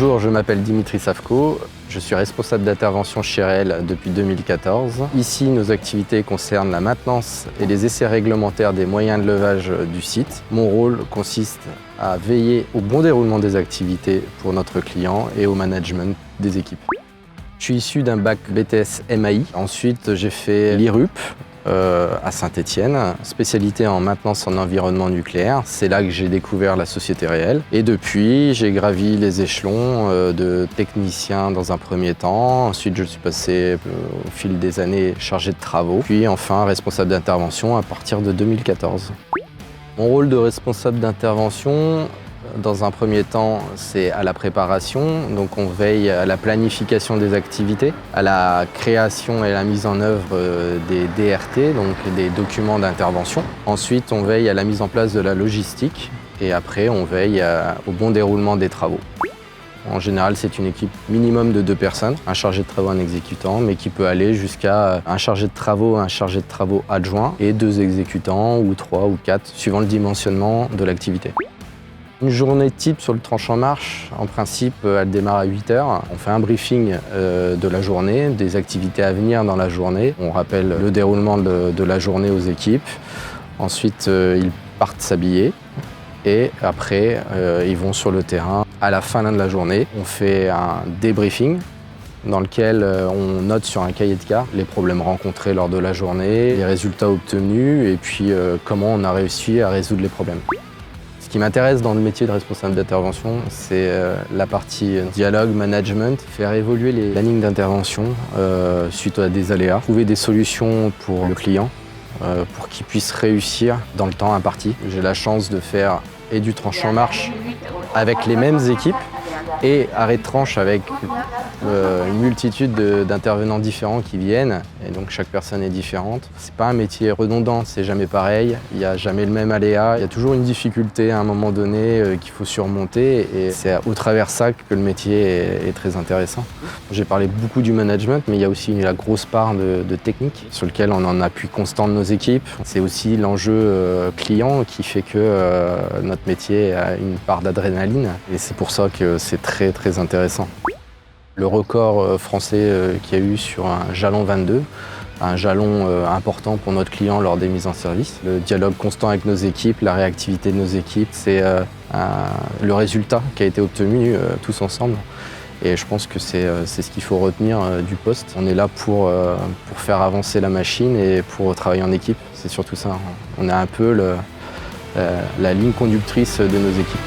Bonjour, je m'appelle Dimitri Savko, je suis responsable d'intervention chez REL depuis 2014. Ici, nos activités concernent la maintenance et les essais réglementaires des moyens de levage du site. Mon rôle consiste à veiller au bon déroulement des activités pour notre client et au management des équipes. Je suis issu d'un bac BTS MAI. Ensuite, j'ai fait l'IRUP à Saint-Étienne, spécialité en maintenance en environnement nucléaire. C'est là que j'ai découvert la société REL. Et depuis, j'ai gravi les échelons de technicien dans un premier temps. Ensuite, je suis passé au fil des années chargé de travaux. Puis enfin, responsable d'intervention à partir de 2014. Mon rôle de responsable d'intervention, dans un premier temps, c'est à la préparation, donc on veille à la planification des activités, à la création et la mise en œuvre des DRT, donc des documents d'intervention. Ensuite, on veille à la mise en place de la logistique et après, on veille au bon déroulement des travaux. En général, c'est une équipe minimum de 2 personnes, un chargé de travaux, un exécutant, mais qui peut aller jusqu'à un chargé de travaux adjoint et 2 exécutants ou 3 ou 4, suivant le dimensionnement de l'activité. Une journée type sur le tranchant marche, en principe, elle démarre à 8 h. On fait un briefing de la journée, des activités à venir dans la journée. On rappelle le déroulement de la journée aux équipes. Ensuite, ils partent s'habiller et après, ils vont sur le terrain. À la fin de la journée, on fait un débriefing dans lequel on note sur un cahier de cas les problèmes rencontrés lors de la journée, les résultats obtenus et puis comment on a réussi à résoudre les problèmes. Ce qui m'intéresse dans le métier de responsable d'intervention, c'est la partie dialogue, management, faire évoluer les plannings d'intervention suite à des aléas, trouver des solutions pour le client, pour qu'il puisse réussir dans le temps imparti. J'ai la chance de faire et du tranchant marche avec les mêmes équipes et arrêt de tranche avec une multitude d'intervenants différents qui viennent et donc chaque personne est différente. C'est pas un métier redondant, c'est jamais pareil, il n'y a jamais le même aléa, il y a toujours une difficulté à un moment donné qu'il faut surmonter et c'est au travers de ça que le métier est très intéressant. J'ai parlé beaucoup du management mais il y a aussi la grosse part de technique sur lequel on a un appui constant de nos équipes. C'est aussi l'enjeu client qui fait que notre métier a une part d'adrénaline et c'est pour ça que c'est très très intéressant. Le record français qu'il y a eu sur un jalon 22, un jalon important pour notre client lors des mises en service. Le dialogue constant avec nos équipes, la réactivité de nos équipes, c'est le résultat qui a été obtenu tous ensemble. Et je pense que c'est ce qu'il faut retenir du poste. On est là pour faire avancer la machine et pour travailler en équipe. C'est surtout ça. On est un peu la ligne conductrice de nos équipes.